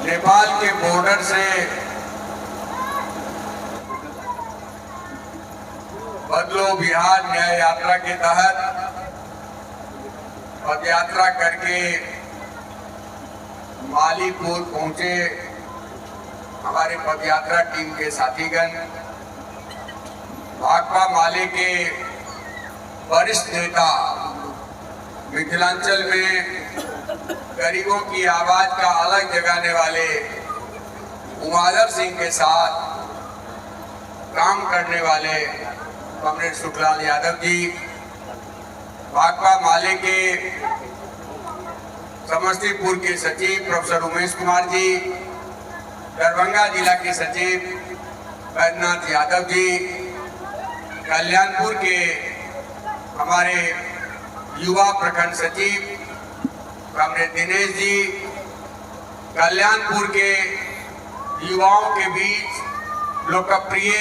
नेपाल के बॉर्डर से बदलो बिहार न्याय यात्रा के तहत पद यात्रा करके मालीपुर पहुंचे हमारे पदयात्रा टीम के साथीगण। भाकपा माले के वरिष्ठ नेता, मिथिलांचल में गरीबों की आवाज का अलग जगाने वाले उमादर सिंह के साथ काम करने वाले कॉमरेड सुखलाल यादव जी, भाकपा माले के समस्तीपुर के सचिव प्रोफेसर उमेश कुमार जी, दरभंगा जिला के सचिव बैद्यनाथ यादव जी, कल्याणपुर के हमारे युवा प्रखंड सचिव कॉमरेड दिनेश जी, कल्याणपुर के युवाओं के बीच लोकप्रिय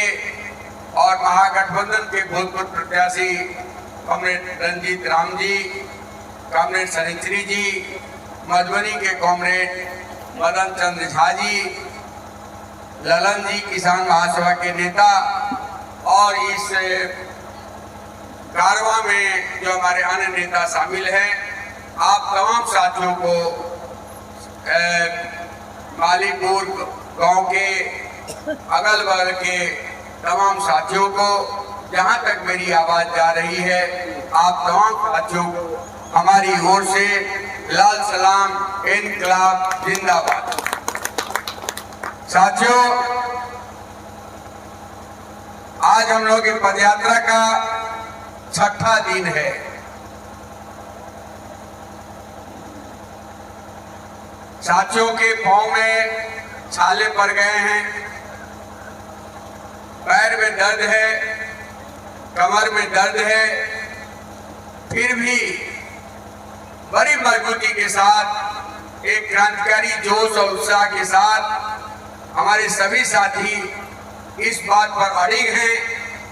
और महागठबंधन के भूतपूर्व प्रत्याशी कॉमरेड रंजीत राम जी, कॉमरेड सनिश्री जी, मधुबनी के कॉमरेड मदन चंद्र झा जी, ललन जी किसान महासभा के नेता, और इस कारवां में जो हमारे अन्य नेता शामिल हैं, आप तमाम साथियों को, मालीपुर गांव के अगल बगल के तमाम साथियों को, जहां तक मेरी आवाज जा रही है, आप तमाम साथियों को हमारी ओर से लाल सलाम, इनकलाब जिंदाबाद। साथियों, आज हम लोग की पदयात्रा का छठा दिन है। साथियों के पांव में छाले पड़ गए हैं, पैर में दर्द है, कमर में दर्द है, फिर भी बड़ी मजबूती के साथ, एक क्रांतिकारी जोश और उत्साह के साथ हमारे सभी साथी इस बात पर अड़िग हैं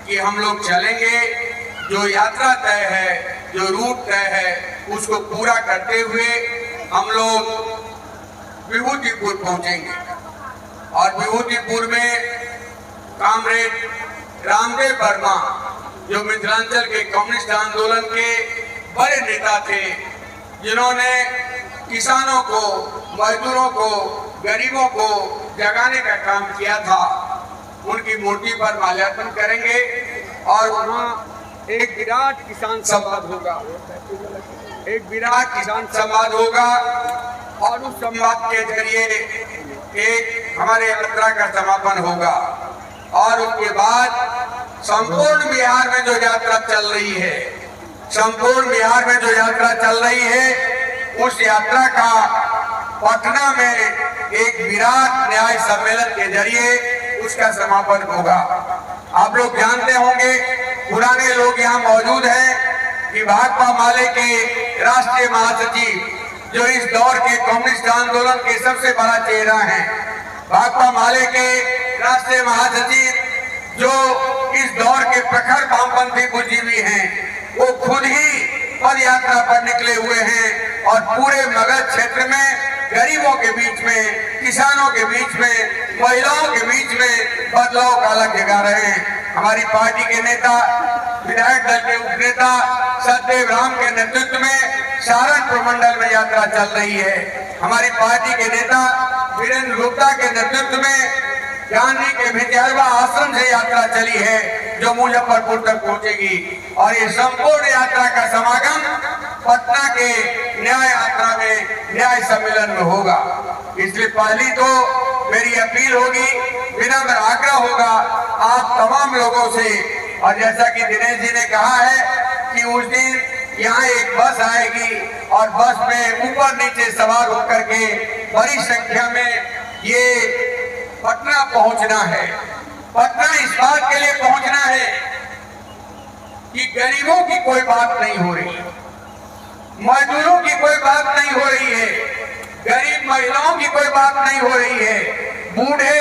कि हम लोग चलेंगे। जो यात्रा तय है, जो रूट तय है, उसको पूरा करते हुए हम लोग विभूतिपुर पहुंचेंगे। और विभूतिपुर में कॉमरेड रामदेव वर्मा, जो मिथिलांचल के कम्युनिस्ट आंदोलन के बड़े नेता थे, जिन्होंने किसानों को, मजदूरों को, गरीबों को जगाने का काम किया था, उनकी मूर्ति पर माल्यार्पण करेंगे और वहाँ एक विराट किसान संवाद होगा, एक विराट किसान संवाद होगा। और उस संवाद के जरिए एक हमारे यात्रा का समापन होगा। और उसके बाद संपूर्ण बिहार में जो यात्रा चल रही है, संपूर्ण बिहार में जो यात्रा चल रही है, उस यात्रा का पटना में एक विराट न्याय सम्मेलन के जरिए उसका समापन होगा। आप लोग जानते होंगे, पुराने लोग यहाँ मौजूद हैं, कि भाकपा माले के राष्ट्रीय महासचिव, जो इस दौर के कम्युनिस्ट आंदोलन के सबसे बड़ा चेहरा हैं, भाकपा माले के राष्ट्रीय महासचिव, जो इस दौर के प्रखर वामपंथी बुद्धिजीवी हैं, वो खुद ही पद यात्रा पर निकले हुए हैं और पूरे मगध क्षेत्र में गरीबों के बीच में, किसानों के बीच में, महिलाओं के बीच में बदलाव का अलग जगा रहे हैं। हमारी पार्टी के नेता, विधायक दल के उपनेता सतदेव राम के नेतृत्व में सारण प्रमंडल में यात्रा चल रही है। हमारी पार्टी के नेता वीरेंद्र गुप्ता के नेतृत्व में गांधी के भितियारवा आश्रम से यात्रा चली है, जो मुजफ्फरपुर तक पहुंचेगी। और ये संपूर्ण यात्रा का समागम पटना के न्याय यात्रा में, न्याय सम्मेलन में होगा। इसलिए पहली तो मेरी अपील होगी, विनम्र आग्रह होगा आप तमाम लोगों से, और जैसा कि दिनेश जी ने कहा है कि उस दिन यहाँ एक बस आएगी और बस में ऊपर नीचे सवार होकर के बड़ी संख्या में ये पटना पहुंचना है। पटना इस बात के लिए पहुंचना है कि गरीबों की कोई बात नहीं हो रही, मजदूरों की कोई बात नहीं हो रही है, गरीब महिलाओं की कोई बात नहीं हो रही है, बूढ़े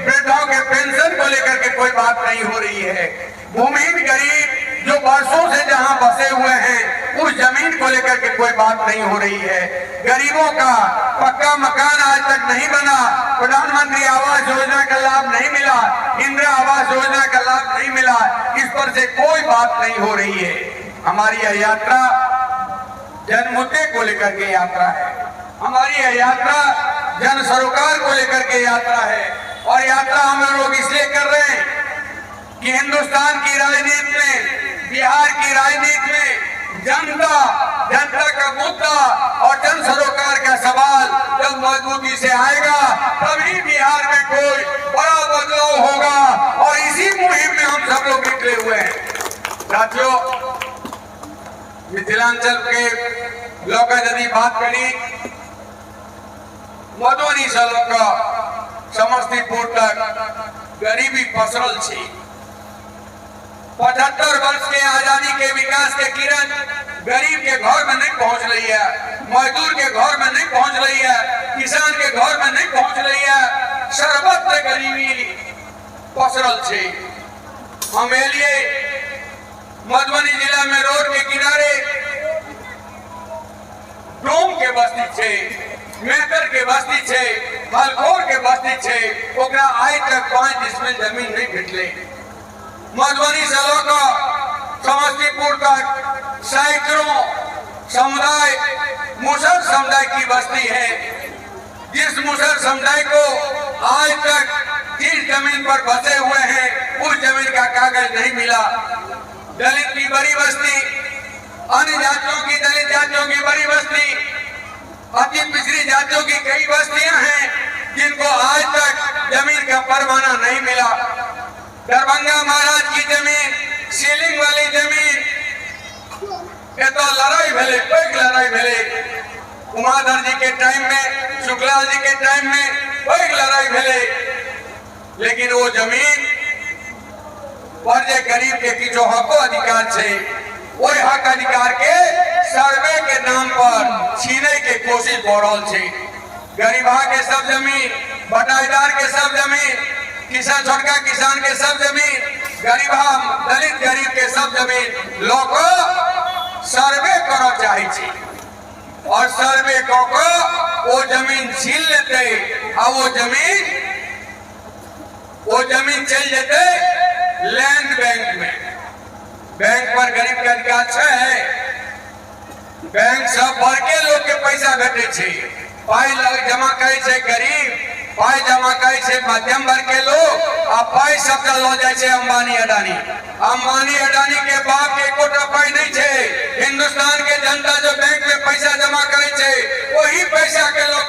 वृद्धों के पेंशन को लेकर के कोई बात नहीं हो रही है। भूमिहीन गरीब जो वर्षों से जहां बसे हुए हैं उस जमीन को लेकर के कोई बात नहीं हो रही है। गरीबों का पक्का मकान आज तक नहीं बना, प्रधानमंत्री आवास योजना का लाभ नहीं मिला, इंदिरा आवास योजना का लाभ नहीं मिला, इस पर से कोई बात नहीं हो रही है। हमारी यह यात्रा जन मुद्दे को लेकर के यात्रा है, हमारी यह यात्रा जन सरोकार को लेकर के यात्रा है। और यात्रा हम लोग इसलिए कर रहे हैं कि हिंदुस्तान की राजनीति में, बिहार की राजनीति में जनता का मुद्दा और जन सरोकार का सवाल जब मजबूती से आएगा तभी बिहार में कोई बड़ा बदलाव होगा। और इसी मुहिम में हम सब लोग निकले हुए हैं। साथियों, मिथिलांचल के लोग यदि बात करी, मधुबनी से लोग समस्तीपुर तक गरीबी पसरल छे। 75 वर्ष के आजादी के विकास के किरण गरीब के घर में नहीं पहुंच रही है, मजदूर के घर में नहीं पहुंच रही है, किसान के घर में नहीं पहुंच रही है। सर्वत्र गरीबी पसरल छे। हम लिए मधुबनी जिला में रोड के किनारे डोम के बस्ती छे, मेहतर के बस्ती छे, फलखोर के बस्ती छे, ओकरा आज तक 5 डिसमिल जमीन नहीं भेटले। मधुबनी से लोग समस्तीपुर तक सैकड़ों समुदाय मुसर समुदाय की बस्ती है, जिस मुसर समुदाय को आज तक जिस जमीन पर बसे हुए हैं उस जमीन का कागज नहीं मिला। दलित की बड़ी बस्ती, अन्य जातियों की, दलित जातियों की बड़ी बस्ती, अति पिछड़ी जातियों की कई बस्तियां हैं जिनको आज तक जमीन का परवाना नहीं मिला। दरभंगा महाराज की जमीन, सीलिंग वाली जमीन, ये तो लड़ाई भेले, कोई लड़ाई भेले। उमाधर जी के टाइम में, शुक्ला जी के टाइम में कोई लड़ाई भेले, लेकिन वो जमीन पर जे गरीब के किछो हको अधिकार छे, वही हक अधिकार के सर्वे के नाम पर छीने के कोशिश हो रहा छे। गरीबा के सब जमीन, बटाईदार के सब जमीन, किसान, छोटका किसान के सब जमीन, गरीबा दलित गरीब के सब जमीन लोग सर्वे करो चाहे छे। और सर्वे को वो जमीन छीन लेते और वो जमीन चल जाते लैंड बैंक में। बैंक पर गरीब के अधिकार है। बैंक सब भर के लोग के पैसा भेटे छे, पाई जमा करे छे गरीब, पाई जमा करे छे मध्यम वर्ग के लोग, आ पाई सबका लो जाए छे अंबानी अडानी। अंबानी अडानी के बाप के कोटा पाई नहीं छे। हिंदुस्तान के जनता जो बैंक में पैसा जमा करे छे वही पैसा के लोग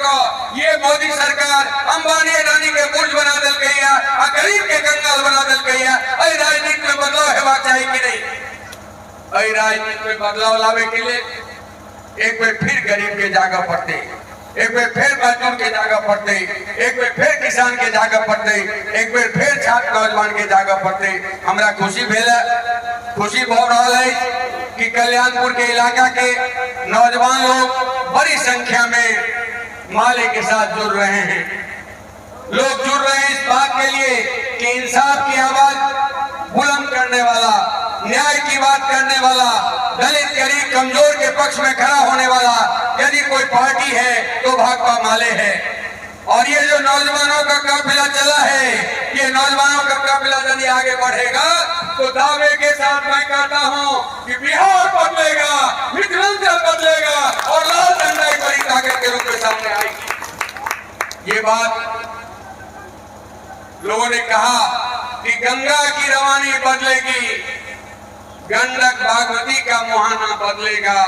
ये मोदी सरकार अंबानी अडानी के बुर्ज बना दिल गई है, आ गरीब के कंगाल बना दिल गई है। अई राजनीति में बदलाव हेबाक चाहिए कि नहीं? अई राजनीति में बदलाव लावे के लिए एक बार फिर गरीब के जागा पड़ते, एक बार फिर मजदूर के जागा पड़ते, एक बार फिर किसान के जागा पड़ते, एक बार फिर छात्र नौजवान के जागा पड़ते। हमरा खुशी भेला, खुशी बहुत रहा है कि कल्याणपुर के इलाका के नौजवान लोग बड़ी संख्या में माले के साथ जुड़ रहे हैं। लोग जुड़ रहे हैं इस बात के लिए कि इंसाफ की आवाज बुलंद करने वाला, न्याय की बात करने वाला, दलित गरीब कमजोर के पक्ष में खड़ा होने वाला यदि कोई पार्टी है तो भाकपा माले है। और ये जो नौजवानों का काफिला चला है, ये नौजवानों का काफिला यदि आगे बढ़ेगा तो दावे के साथ मैं कहता हूँ कि बिहार बदलेगा, मिथिलांचल बदलेगा और लाल झंडा एक बड़ी ताकत के रूप में सामने आएगी। ये बात लोगों ने कहा कि गंगा की रवानी बदलेगी, गंडक बागमती का मुहाना बदलेगा,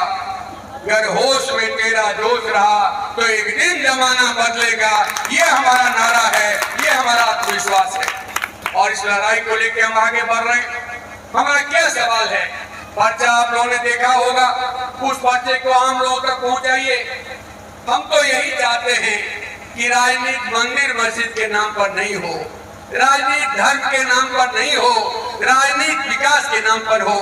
अगर होश में तेरा जोश रहा तो एक दिन जमाना बदलेगा। ये हमारा नारा है, ये हमारा आत्मविश्वास है। और इस लड़ाई को लेकर हम आगे बढ़ रहे हैं। हमारा क्या सवाल है? पर्चा आप लोगों ने देखा होगा, उस पर्चे को आम लोगों तक पहुंचाइए। हम तो यही चाहते हैं कि राजनीति मंदिर मस्जिद के नाम पर नहीं हो, राजनीति धर्म के नाम पर नहीं हो, राजनीति विकास के नाम पर हो।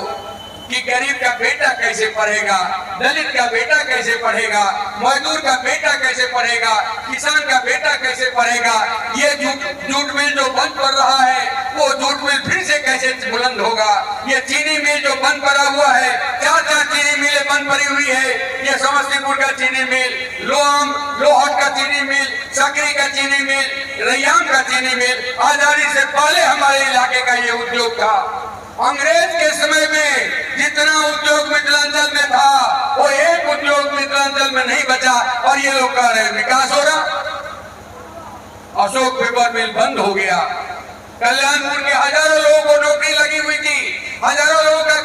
कि गरीब का बेटा कैसे पढ़ेगा, दलित का बेटा कैसे पढ़ेगा, मजदूर का बेटा कैसे पढ़ेगा, किसान का बेटा कैसे पढ़ेगा। ये जूट मिल जो बंद पड़ रहा है वो जूट मिल फिर से कैसे बुलंद होगा। ये चीनी मिल जो बंद पड़ा हुआ है, 4 चीनी मिलें बंद पड़ी हुई है। ये समस्तीपुर का चीनी मिल, लोहट का चीनी मिल, सकरी का चीनी मिल, रैयाम का चीनी मिल आजादी से पहले हमारे इलाके का ये उद्योग था। अंग्रेज के समय में जितना उद्योग मिथिलांचल में था वो एक उद्योग मिथिलांचल में नहीं बचा और ये लोग कह रहे विकास हो रहा। अशोक पेपर मिल बंद हो गया। कल्याणपुर के हजारों लोगों को नौकरी लगी हुई थी, हजारों लोगों का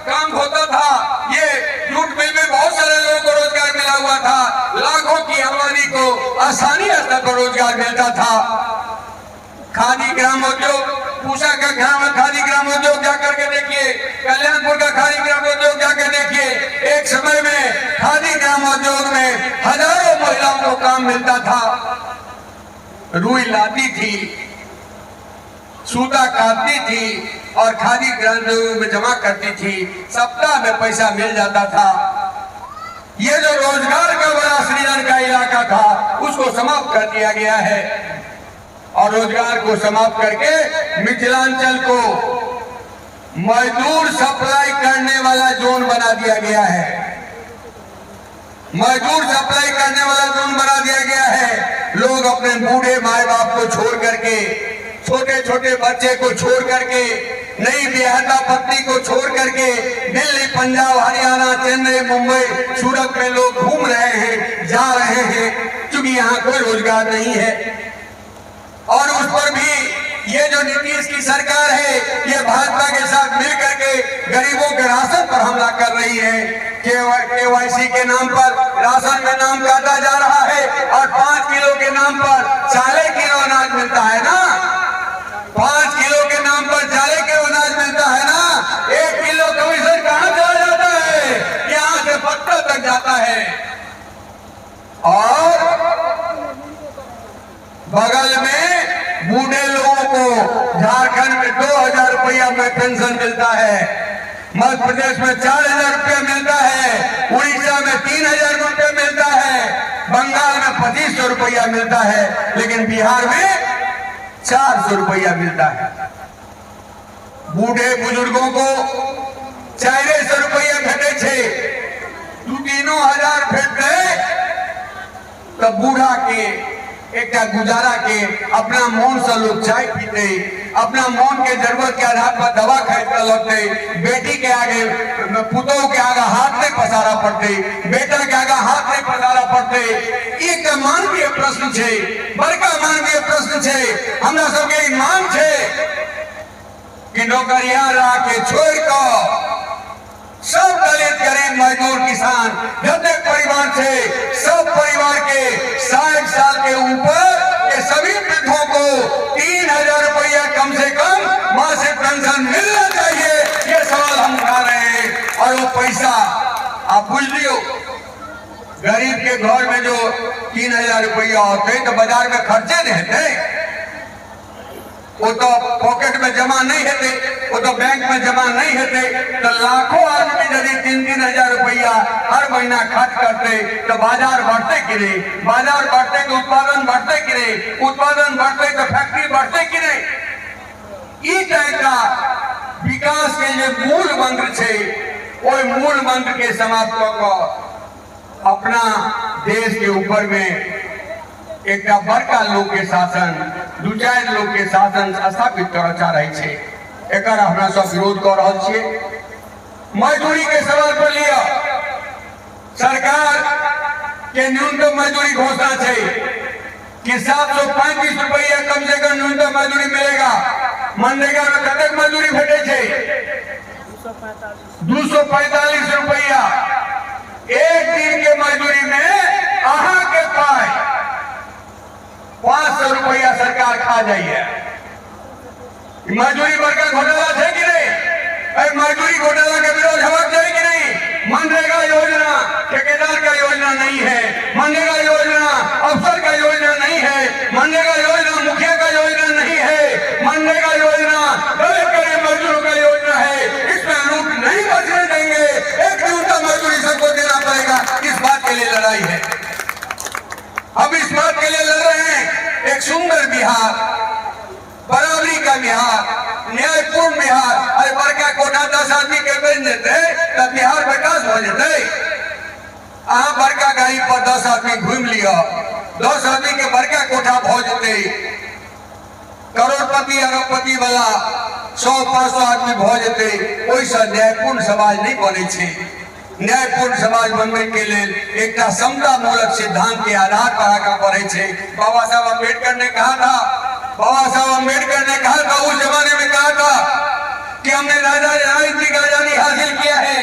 काम होता था। ये जूट मिल में बहुत सारे लोगों को रोजगार मिला हुआ था। लाखों की आबादी को आसानी स्तर पर रोजगार मिलता था। खादी ग्राम उद्योग, पूसा का खादी ग्राम उद्योग जाकर के देखिए, कल्याणपुर का खादी ग्राम उद्योग जाकर देखिए। एक समय में खादी ग्राम उद्योग में हजारों महिलाओं को काम मिलता था। रुई लाती थी, सूता काटती थी और खादी ग्राम उद्योग में जमा करती थी। सप्ताह में पैसा मिल जाता था। ये जो रोजगार का बड़ा सृजन का इलाका था उसको समाप्त कर दिया गया है और रोजगार को समाप्त करके मिथिलांचल को मजदूर सप्लाई करने वाला जोन बना दिया गया है। मजदूर सप्लाई करने वाला जोन बना दिया गया है। लोग अपने बूढ़े माए बाप को छोड़ करके, छोटे छोटे बच्चे को छोड़ करके, नई विवाहिता पत्नी को छोड़ करके दिल्ली, पंजाब, हरियाणा, चेन्नई, मुंबई, सूरत में लोग घूम रहे हैं, जा रहे हैं, क्योंकि यहाँ कोई रोजगार नहीं है। और उस पर भी ये जो नीतीश की सरकार है ये भाजपा के साथ मिलकर के गरीबों के राशन पर हमला कर रही है। केवाईसी के नाम पर राशन में नाम काटा जा रहा है और 5 किलो के नाम पर 40 किलो अनाज मिलता है ना। 5 किलो के नाम पर 40 किलो अनाज मिलता है ना। 1 किलो कमीशन कहाँ चला जाता है? यहाँ से पत्थर तक जाता है। और बगल में बूढ़े लोगों को झारखंड में 2000 रुपया में पेंशन मिलता है, मध्य प्रदेश में 4000 रुपया मिलता है, उड़ीसा में 3000 रुपया मिलता है, बंगाल में 2500 रुपया मिलता है, लेकिन बिहार में 400 रुपया मिलता है। बूढ़े बुजुर्गों को 400 रुपया भेटे छे, 2-3 हजार भेट गए तब बूढ़ा के एक गुजारा के अपना मौन से लोग चाय पीते, अपना मौन के जरूरत के आधार पर दवा खरीद कर लौटते। बेटी के आगे, पुतों के आगे हाथ नहीं पसारा पड़ते, बेटा के आगे हाथ नहीं पसारा पड़ते। एक मानवीय प्रश्न छे, बड़का मानवीय प्रश्न छे। हमरा सबके मांग छे कि नौकरिया के छोड़ कर सब दलित, गरीब, मजदूर, किसान, जतने परिवार थे, सब परिवार के 60 साल के ऊपर के सभी वृद्धों को 3000 रुपया कम से कम मासिक पेंशन मिलना चाहिए। ये सवाल हम उठा रहे हैं। और वो पैसा आप बुझ लियो, गरीब के घर में जो 3000 रुपया होते तो बाजार में खर्चे नहीं होते, वो तो पॉकेट में जमा नहीं होते, वो तो बैंक में जमा नहीं होते। तो लाखों आदमी यदि 3-3 हजार रुपया हर महीना खर्च करते तो बाजार बढ़ते कि नहीं? बाजार बढ़ते तो उत्पादन बढ़ते कि नहीं? उत्पादन बढ़ते तो फैक्ट्री बढ़ते कि नहीं? इस टाइप का विकास के जो मूल मंत्र छे वो मूल मंत्र के समाप्त कर अपना देश के ऊपर में एक बड़का लोग के शासन, 2-4 लोग के शासन स्थापित करना चाह रहे छे। एकर हमरा सब विरोध कर रहा छे। मजदूरी के सवाल पर लिया सरकार के न्यूनतम मजदूरी घोषणा छे कि 735 रुपया कम से कम न्यूनतम मजदूरी मिलेगा। मनरेगा में कतक मजदूरी भेटे छे? 245 रुपया। एक दिन के मजदूरी में अहाँ के पास 500 रुपया सरकार खा जाइए। मजदूरी बड़का घोटाला है कि नहीं? मजदूरी घोटाला के विरोध होना चाहिए कि नहीं? मनरेगा योजना ठेकेदार का योजना नहीं है, मनरेगा योजना अफसर का योजना नहीं है, मनरेगा योजना मुखिया का योजना नहीं है, मनरेगा योजना दलित गरीब मजदूरों का योजना है। इसमें लूट नहीं बचने देंगे। बिहार, बराबरी का बिहार, न्यायपूर्ण बिहार। अरे बड़का कोठा 10 आदमी के बन देते तब बिहार विकास हो जाते। अहाँ बड़का गाड़ी पर 10 आदमी घूम लिया, 10 आदमी के बड़का कोठा भो जेते, करोड़पति अरबपति वाला 100-500 आदमी भो जेते। ओइसे न्यायपूर्ण समाज नहीं बने छे। न्यायपूर्ण समाज बनने के लिए एक समतामूलक सिद्धांत के आधार पर आगे बढ़े छे। बाबा साहब अम्बेडकर ने कहा था, उस जमाने में कहा था कि हमने राजनीतिक आजादी हासिल किया है,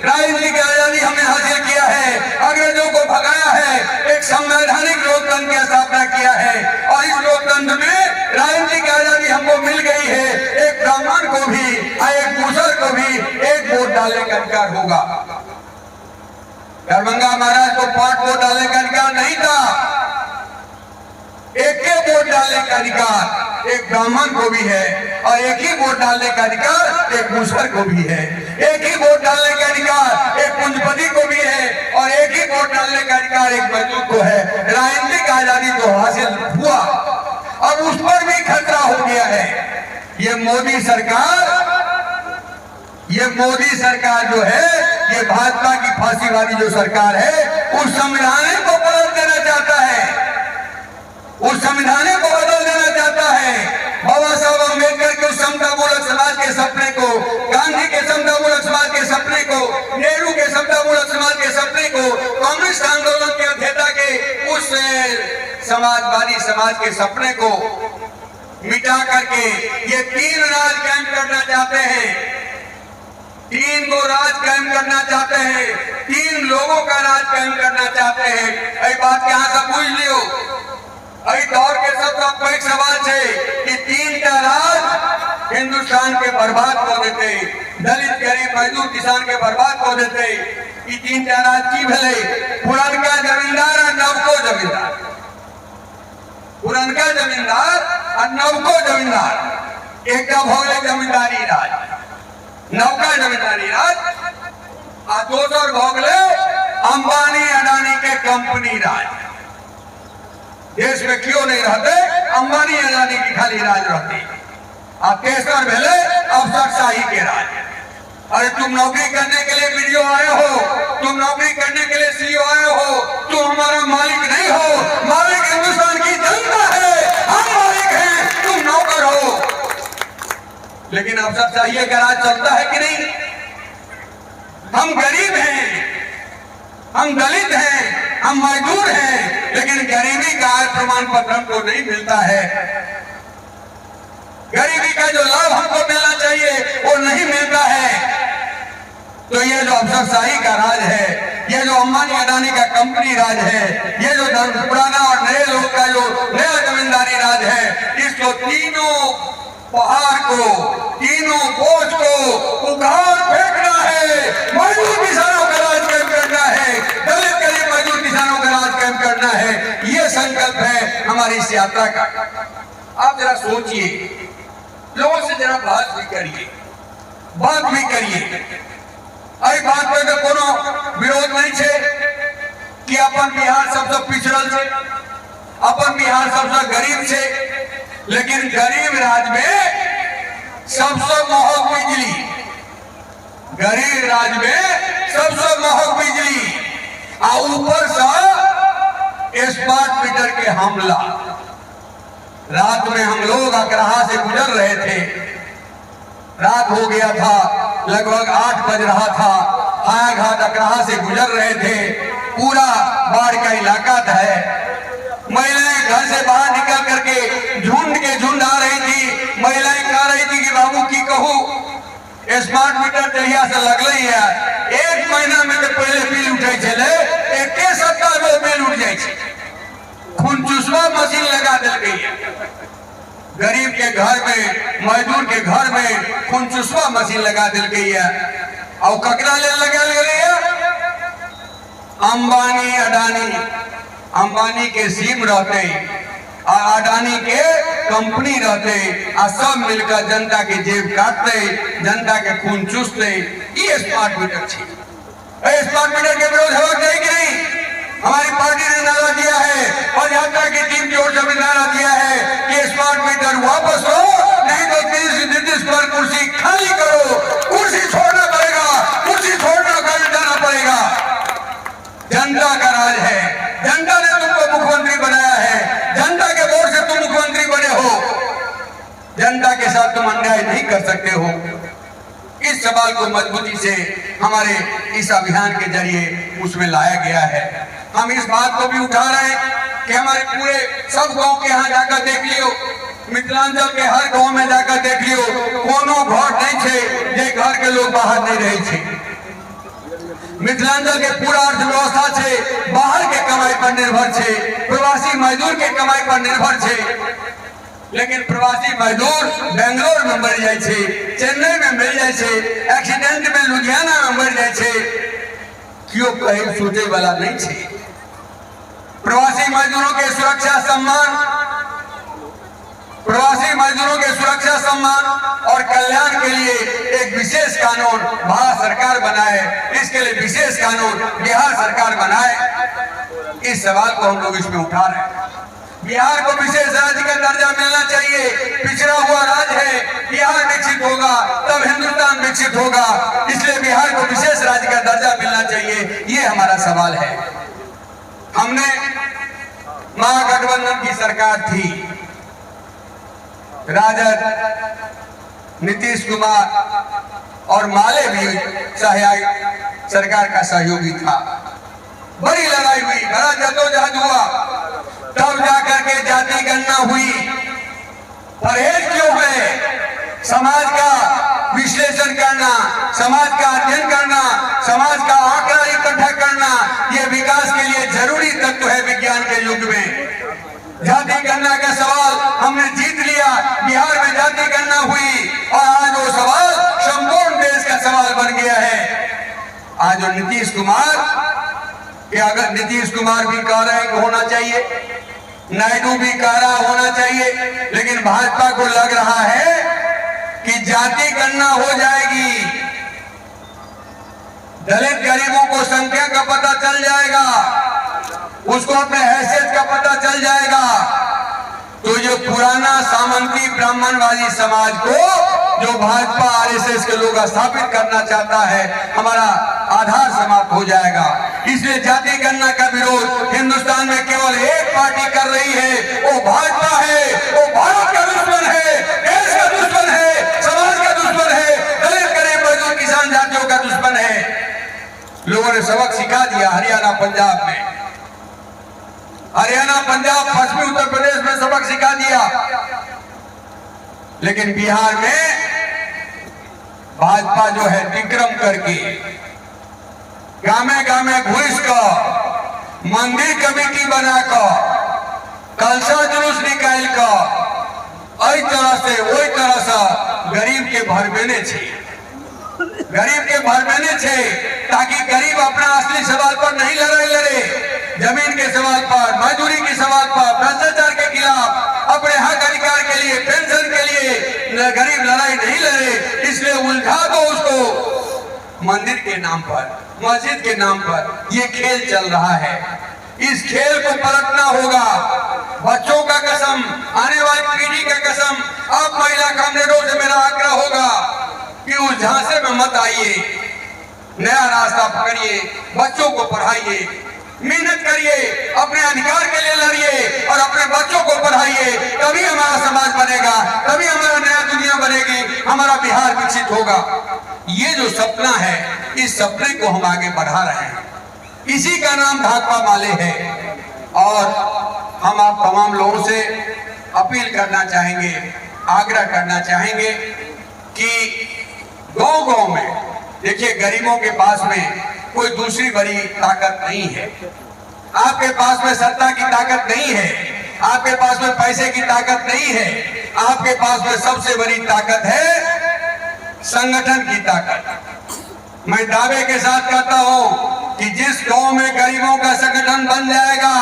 राजनीतिक आजादी हमने हासिल किया है, अंग्रेजों को भगाया है, एक संवैधानिक लोकतंत्र की स्थापना किया है और इस लोकतंत्र में राजनीतिक आजादी हमको मिल गई है। एक ब्राह्मण को भी और एक मुसलमान को भी एक वोट डालने का अधिकार होगा। दरभंगा महाराज को 5 वोट डालने का अधिकार नहीं था, एक ही वोट डालने का अधिकार एक ब्राह्मण को भी है और एक ही वोट डालने का अधिकार एक मुसलमान को भी है। एक ही वोट डालने का अधिकार एक पूंजीपति को भी है और एक ही वोट डालने का अधिकार एक मजदूर को है। राजनीतिक आजादी तो हासिल हुआ, अब उस पर भी खतरा हो गया है। ये मोदी सरकार जो है, ये भाजपा की फांसीवादी जो सरकार है, उस संविधान को बदल देना चाहता है, उस संविधान को बदल देना चाहता है। बाबा साहब अम्बेडकर के उस समतामूलक समाज के सपने को, गांधी के समतामूलक समाज के सपने को, नेहरू के समतामूलक समाज के सपने को, कांग्रेस आंदोलन के अध्येता के उस समाजवादी समाज के सपने को मिटा करके ये 3 राज कायम करना चाहते हैं। 3 को राज कायम करना चाहते हैं, 3 लोगों का राज कायम करना चाहते हैं। ये बात यहाँ से पूछ लियो। अभी दौर के सबका एक सवाल है कि 3 का राज हिंदुस्तान के बर्बाद कर देते, दलित गरीब मजदूर किसान के बर्बाद कर देते। ये 3 का राज की भले पुरनका जमींदार और नवको जमींदार, पुरनका जमींदार और नवको जमींदार, एक का भोले जमींदारी राज, नौका जमींदारी राज, और दोसर भोगले अंबानी अडानी के कंपनी राज। देश में क्यों नहीं रहते, अंबानी अडानी की खाली राज रहती। और तेसर भेले अफसरशाही के राज। अरे तुम नौकरी करने के लिए वीडियो आए हो, तुम नौकरी करने के लिए सीईओ आए हो, तुम हमारा मालिक नहीं हो। मालिक हिंदुस्तान की जनता है, हम मालिक हैं, तुम नौकर हो। लेकिन अफसरशाही का राज चलता है कि नहीं? हम गरीब हैं, हम दलित हैं, हम मजदूर हैं, लेकिन गरीबी का आय प्रमाण पत्र हमको नहीं मिलता है। गरीबी का जो लाभ हमको मिलना चाहिए वो नहीं मिलता है। तो ये जो अफसरशाही का राज है, ये जो अंबानी अडानी का कंपनी राज है, ये जो पुराना और नए लोग का जो नया जमींदारी राज है, इसको तीनों पहाड़ को, तीनों बोझ को उखाड़ फेंकना है। मजदूर किसानों का राज कायम करना है, दलित गरीब मजदूर किसानों का राज कायम करना है। ये संकल्प है हमारी इस यात्रा का। आप जरा सोचिए, लोगों से जरा बात भी करिए। अरे बात में तो कोनो विरोध नहीं है कि अपन बिहार सबसे पिछड़ल है, अपन बिहार सबसे गरीब है, लेकिन गरीब राज्य में सबसे महंग बिजली, गरीब राज्य में सबसे महंग बिजली, और ऊपर से स्मार्ट मीटर के हमला। रात में हम लोग अकराहा से गुजर रहे थे, रात हो गया था, लगभग 8 बज रहा था, हायाघाट अकराहा से गुजर रहे थे। पूरा बाढ़ का इलाका था। महिलाएं घर से बाहर निकल करके झुंड के झुंड आ रही थी। महिलाएं कह रही थी कि बाबू की कहूँ, स्मार्ट मीटर जहिया से लगल है, 1 महीना में तो पहले बिल उठे चले, 1 सप्ताह में बिल उठ जाए। खूनचूसवा मशीन लगा दिल गई है। गरीब के घर में, मजदूर के घर में खूनचूसवा मशीन लगा दिल गई है। और ककरा ले लगा गई है? अंबानी अडानी, अंबानी के सिम रहते और अडानी के कंपनी रहते, और सब मिलकर जनता के जेब काटते, जनता के खून चूसते। ये स्मार्ट मीटर छे। स्मार्ट मीटर के विरोध होगा कि नहीं? हमारी पार्टी ने नारा दिया है और यात्रा की टीम की ओर से भी नारा दिया है कि जनता के साथ तुम अन्याय नहीं कर सकते हो। इस सवाल को मजबूती से हमारे इस अभियान के जरिए उसमें लाया गया है। हम इस बात को भी उठा रहे हैं कि हमारे पूरे सब गांव के यहाँ जाकर देख लियो, मिथिलांचल के हर गांव में जाकर देख लियो, कोनो घर नहीं छे जे घर के लोग बाहर नहीं रहे छे। मिथिलांचल के पूरा अर्थव्यवस्था छे बाहर के कमाई पर निर्भर छे, प्रवासी मजदूर के कमाई पर निर्भर छे। लेकिन प्रवासी मजदूर बेंगलोर में मर जाए छे, चेन्नई में मिल जाए छे, एक्सीडेंट में लुधियाना में मर जाए छे, क्यों कहीं सोचे वाला नहीं छे। प्रवासी मजदूरों के सुरक्षा सम्मान, प्रवासी मजदूरों के सुरक्षा सम्मान और कल्याण के लिए एक विशेष कानून भारत सरकार बनाए, इसके लिए विशेष कानून बिहार सरकार बनाए। इस सवाल को हम लोग इसमें उठा रहे हैं। बिहार को विशेष राज्य का दर्जा मिलना चाहिए। पिछड़ा हुआ राज्य है, बिहार विकसित होगा तब हिंदुस्तान विकसित होगा, इसलिए बिहार को विशेष राज्य का दर्जा मिलना चाहिए। ये हमारा सवाल है। हमने महागठबंधन की सरकार थी, राजद, नीतीश कुमार और माले भी सरकार का सहयोगी था। बड़ी लड़ाई हुई, बड़ा जद्दोजहद हुआ, तब जाकर के जाति गणना हुई। परहेज क्यों है? समाज का विश्लेषण करना, समाज का अध्ययन करना, समाज का आंकड़ा इकट्ठा करना, यह विकास के लिए जरूरी तत्व है विज्ञान के युग में। जाति गणना का सवाल हमने जीत लिया, बिहार में जाति गणना हुई और आज वो सवाल संपूर्ण देश का सवाल बन गया है। आज जो नीतीश कुमार, कि अगर नीतीश कुमार भी कह रहे हैं कि होना चाहिए, नायडू भी कह रहा होना चाहिए, लेकिन भाजपा को लग रहा है कि जाति गणना हो जाएगी, दलित गरीबों को संख्या का पता चल जाएगा, उसको अपने हैसियत का पता चल जाएगा। तो जो पुराना सामंती ब्राह्मणवादी समाज को जो भाजपा आरएसएस के लोग स्थापित करना चाहता है, हमारा आधार समाप्त हो जाएगा। इसलिए जाति गणना का विरोध हिंदुस्तान में केवल एक पार्टी कर रही है, वो भाजपा है। वो भारत का दुश्मन है, देश का दुश्मन है, समाज का दुश्मन है, दलित गरीब मजदूर किसान जातियों का दुश्मन है। लोगों ने सबक सिखा दिया हरियाणा पंजाब में, हरियाणा पंजाब पश्चिमी उत्तर प्रदेश में सबक सिखा दिया, लेकिन बिहार में भाजपा जो है विक्रम करके गामे गामे घुस कर मंदिर कमेटी बनाकर कलसा जुलूस निकाल कर अई तरह से वही तरह से गरीब के भरबेने छे, गरीब के भरबेने छे, ताकि गरीब अपना असली सवाल पर नहीं लड़े, जमीन के सवाल पर, मजदूरी के सवाल पर, भ्रष्टाचार के खिलाफ, अपने हक अधिकार के लिए, पेंशन के लिए गरीब लड़ाई नहीं लड़े। इसलिए उलझा दो उसको मंदिर के नाम पर, मस्जिद के नाम पर। ये खेल चल रहा है, इस खेल को पलटना होगा। बच्चों का कसम, आने वाली पीढ़ी का कसम, अब महिला कामरेडों से मेरा आग्रह होगा कि उस झांसे में मत आइए, नया रास्ता पकड़िए, बच्चों को पढ़ाइए, मेहनत करिए, अपने अधिकार के लिए लड़िए और अपने बच्चों को पढ़ाइए। तभी हमारा समाज बनेगा, तभी हमारा नया दुनिया बनेगी, हमारा बिहार विकसित होगा। ये जो सपना है, इस सपने को हम आगे बढ़ा रहे हैं, इसी का नाम भाकपा माले है। और हम आप तमाम लोगों से अपील करना चाहेंगे, आग्रह करना चाहेंगे कि गांव-गांव में देखिए, गरीबों के पास में कोई दूसरी बड़ी ताकत नहीं है। आपके पास में सत्ता की ताकत नहीं है, आपके पास में पैसे की ताकत नहीं है, आपके पास में सबसे बड़ी ताकत है संगठन की ताकत। मैं दावे के साथ कहता हूं कि जिस गांव में गरीबों का संगठन बन जाएगा,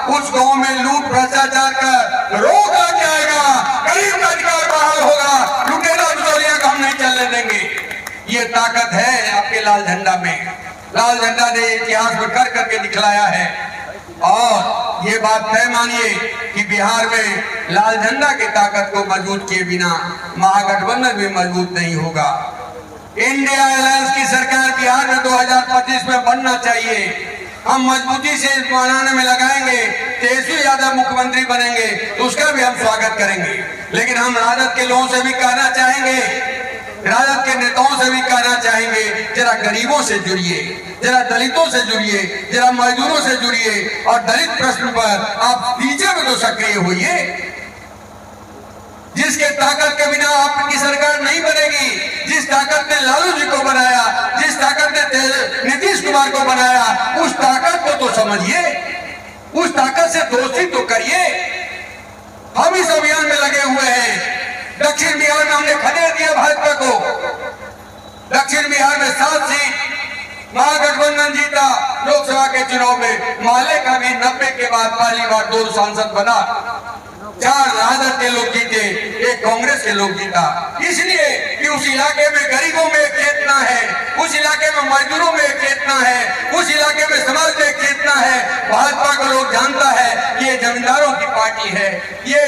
उस गांव में लूट भ्रष्टाचार का रोक आ जाएगा, गरीब का अधिकार बहाल होगा, लुटेरा बिचौलिया को हम नहीं चलने देंगे। ये ताकत है आपके लाल झंडा में। लाल झंडा ने इतिहास में कर करके दिखलाया है। और ये बात तय मानिए कि बिहार में लाल झंडा की ताकत को मजबूत किए बिना महागठबंधन भी मजबूत नहीं होगा। इंडिया अलायंस की सरकार बिहार में 2025 में बनना चाहिए। हम मजबूती से इस बनाने में लगाएंगे, तेजस्वी यादव मुख्यमंत्री बनेंगे तो उसका भी हम स्वागत करेंगे। लेकिन हम राजद के लोगों से भी कहना चाहेंगे, राजद के नेताओं से भी कहना चाहेंगे, जरा गरीबों से जुड़िए, जरा दलितों से जुड़िए, जरा मजदूरों से जुड़िए और दलित प्रश्न पर आप बीजेपी में तो सक्रिय होइए। जिसके ताकत के बिना आपकी सरकार नहीं बनेगी, जिस ताकत ने लालू जी को बनाया, जिस ताकत ने नीतीश कुमार को बनाया, उस ताकत को तो समझिए, उस ताकत से दोस्ती तो करिए। हम इस अभियान में लगे हुए हैं। दक्षिण बिहार में हमने खदेड़ दिया भाजपा को। दक्षिण बिहार में 7 सीट महागठबंधन जीता लोकसभा के चुनाव में। माले का भी 90 के बाद पहली बार 2 सांसद बना। 4 राजद के लोग जीते, 1 कांग्रेस के लोग जीता। इसलिए कि उस इलाके में गरीबों में एक चेतना है, उस इलाके में मजदूरों में एक चेतना है, उस इलाके में समाज में एक चेतना है। भाजपा को लोग जानता है कि ये जमींदारों की पार्टी है, ये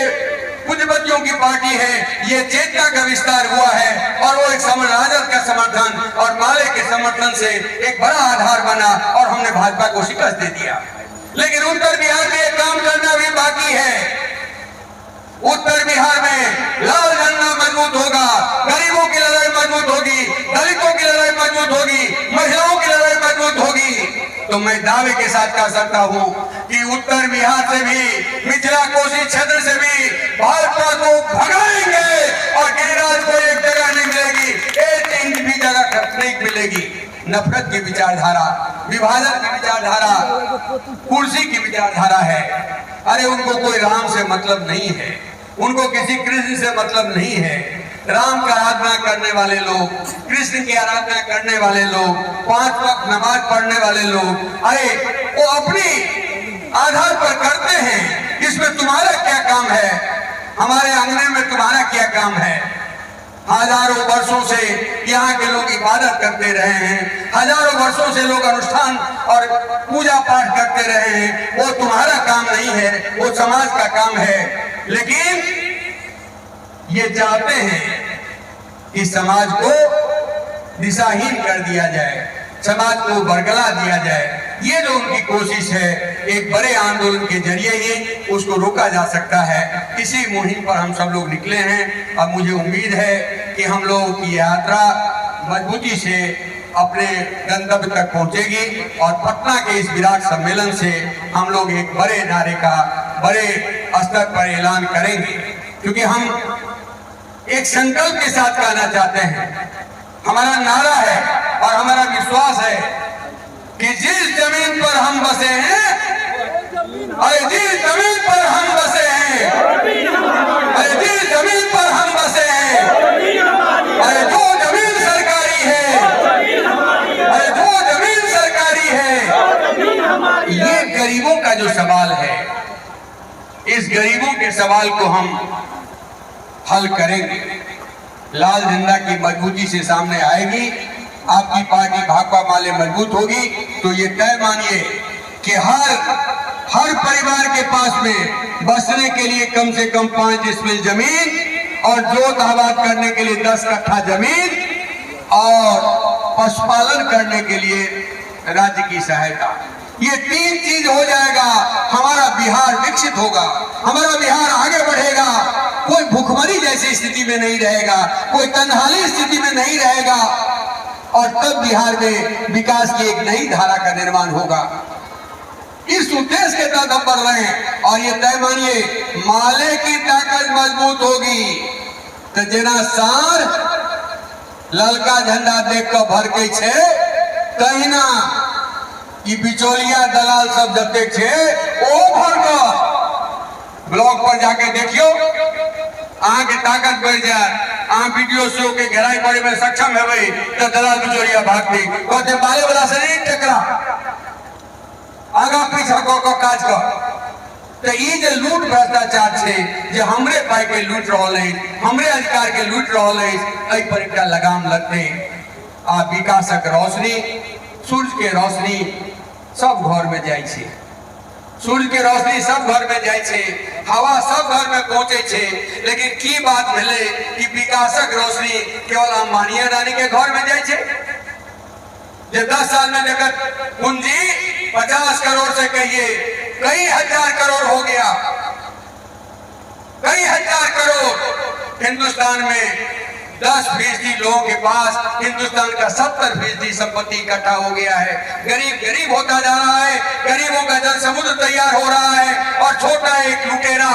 पूंजीपतियों की पार्टी है। ये चेतना का विस्तार हुआ है और वो एक राजद का समर्थन और माले के समर्थन से एक बड़ा आधार बना और हमने भाजपा को शिकस्त दे दिया। लेकिन उत्तर बिहार में एक काम करना भी बाकी है। उत्तर बिहार में लाल झंडा मजबूत होगा, गरीबों की लड़ाई मजबूत होगी, दलितों की लड़ाई मजबूत होगी, महिलाओं की लड़ाई मजबूत होगी। तो मैं दावे के साथ कह सकता हूं कि उत्तर बिहार से भी, मिथिला कोसी क्षेत्र से भी भाजपा को भगाएंगे और गिरिराज को एक जगह नहीं मिलेगी, एक इंच भी जगह नहीं मिलेगी। नफरत की विचारधारा, विभाजन की विचारधारा, कुर्सी की विचारधारा है। अरे उनको कोई राम से मतलब नहीं है, उनको किसी कृष्ण से मतलब नहीं है। राम का आराधना करने वाले लोग, कृष्ण की आराधना करने वाले लोग, 5 वक्त नमाज पढ़ने वाले लोग, अरे वो अपनी आधार पर करते हैं। इसमें तुम्हारा क्या काम है? हमारे आंगने में तुम्हारा क्या काम है? हजारों वर्षों से यहाँ के लोग इबादत करते रहे हैं, हजारों वर्षों से लोग अनुष्ठान और पूजा पाठ करते रहे हैं। वो तुम्हारा काम नहीं है, वो समाज का काम है। लेकिन ये चाहते हैं कि समाज को दिशाहीन कर दिया जाए, समाज को बरगला दिया जाए। ये जो उनकी कोशिश है, एक बड़े आंदोलन के जरिए ही उसको रोका जा सकता है। इसी मुहिम पर हम सब लोग निकले हैं। अब मुझे उम्मीद है कि हम लोगों की यात्रा मजबूती से अपने गंतव्य तक पहुंचेगी और पटना के इस विराट सम्मेलन से हम लोग एक बड़े नारे का बड़े स्तर पर ऐलान करेंगे, क्योंकि हम एक संकल्प के साथ कहना चाहते हैं। हमारा नारा है और हमारा विश्वास है कि जिस जमीन पर हम बसे हैं, अरे जिस जमीन पर हम बसे हैं, अरे जिस जमीन पर हम बसे हैं, अरे जो जमीन सरकारी है, अरे जो जमीन सरकारी है, ये गरीबों का जो सवाल है, इस गरीबों के सवाल को हम हल करेंगे। लाल झंडा की मजबूती से सामने आएगी, आपकी पार्टी भाकपा माले मजबूत होगी, तो ये तय मानिए कि हर परिवार के पास में बसने के लिए कम से कम 5 डिसमिल जमीन और जोत आबाद करने के लिए 10 कट्ठा जमीन और पशुपालन करने के लिए राज्य की सहायता। ये 3 चीज हो जाएगा, हमारा बिहार विकसित होगा, हमारा बिहार आगे बढ़ेगा। कोई भूखमरी जैसी स्थिति में नहीं रहेगा, कोई तन्हाली स्थिति में नहीं रहेगा और तब बिहार में विकास की एक नई धारा का निर्माण होगा। इस उद्देश्य के तहत हम बढ़ रहे हैं। और ये तय मानिए, माले की ताकत मजबूत होगी तो जना सार ललका झंडा देख कर भर के छे कहीं ना ये बिचौलिया दलाल सब जते छे ओ भर कर ब्लॉक पर जाके देखियो, अहाँ के ताकत बढ़ जाए, अहाँ वीडियो शो के घेराई करे में सक्षम है भाई, तो दलाल बिचौलिया भागती कहते बाले वाला से नहीं टकरा, आगा पीछा को काज कर। तो ये जो लूट भ्रष्टाचार छे, जो हमरे पाई के लूट रहल है, हमरे अधिकार के लूट रहल है, एहि पर एकटा लगाम लगते। आ विकासक रोशनी, सूर्य के रोशनी सब घर में जाय छे, सूर्य के रोशनी सब घर में जाय छे, हवा सब घर में पहुंचे छे। लेकिन की बात भेले कि विकासक रोशनी केवल अंबानी रानी के घर में जाय छे, जे 10 साल में जगत पूंजी 50 करोड़ से कहिए कई हजार करोड़ हो गया, कई हजार करोड़। हिंदुस्तान में 10% लोगों के पास हिंदुस्तान का 70% संपत्ति इकट्ठा हो गया है। गरीब गरीब होता जा रहा है, गरीबों का जल समुद्र तैयार हो रहा है और छोटा एक लुटेरा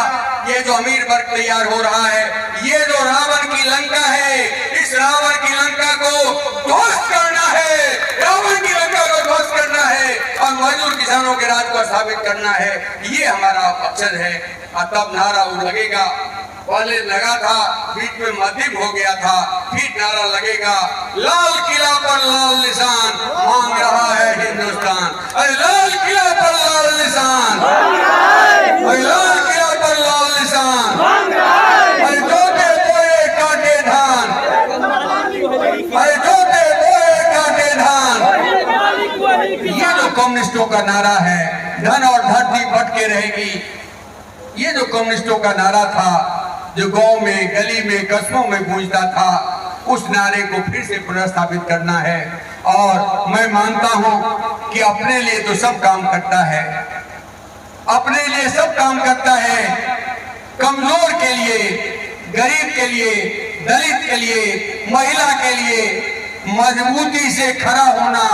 ये जो अमीर वर्ग तैयार हो रहा है। ये जो रावण की लंका है, इस रावण की लंका को ध्वस्त करना है, रावण की लंका को ध्वस्त करना है और मजदूर किसानों के राज को स्थापित करना है। ये हमारा मकसद है। और तब नारा लगेगा, पहले लगा था, बीच में मध्यम हो गया था, फिर नारा लगेगा, लाल किला पर लाल निशान मांग रहा है हिंदुस्तान। अरे लाल किला पर लाल निशान, अरे लाल किला पर लाल निशान, अरे जोते बोए काटे धान, अरे जोते बोए काटे धान। ये जो कम्युनिस्टों का नारा है, धन और धरती भटके रहेगी, ये जो कम्युनिस्टों का नारा था जो गांव में, गली में, कस्बों में गूंजता था, उस नारे को फिर से पुनर्स्थापित करना है। और मैं मानता हूं कि अपने लिए तो सब काम करता है, अपने लिए सब काम करता है। कमजोर के लिए, गरीब के लिए, दलित के लिए, महिला के लिए मजबूती से खड़ा होना,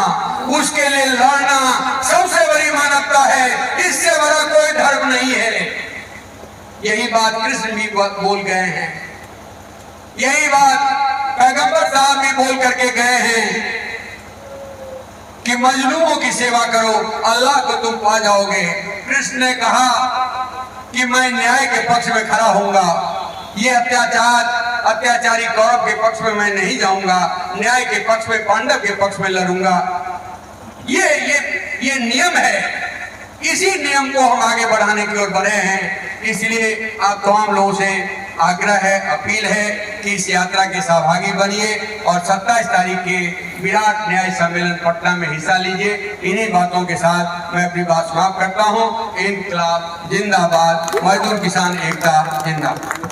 उसके लिए लड़ना सबसे बड़ी मानवता है। इससे बड़ा कोई धर्म नहीं है। यही बात कृष्ण भी बोल गए हैं, यही बात पैगंबर साहब भी बोल करके गए हैं कि मजलूमों की सेवा करो, अल्लाह को तुम पा जाओगे। कृष्ण ने कहा कि मैं न्याय के पक्ष में खड़ा होऊंगा, ये अत्याचारी कौरव के पक्ष में मैं नहीं जाऊंगा, न्याय के पक्ष में, पांडव के पक्ष में लड़ूंगा। ये नियम है। इसी नियम को हम आगे बढ़ाने की ओर बढ़े हैं। इसलिए आप तमाम लोगों से आग्रह है, अपील है कि इस यात्रा के सहभागी बनिए और 27 तारीख के विराट न्याय सम्मेलन पटना में हिस्सा लीजिए। इन्हीं बातों के साथ मैं अपनी बात समाप्त करता हूँ। इनकलाब जिंदाबाद, मजदूर किसान एकता जिंदाबाद।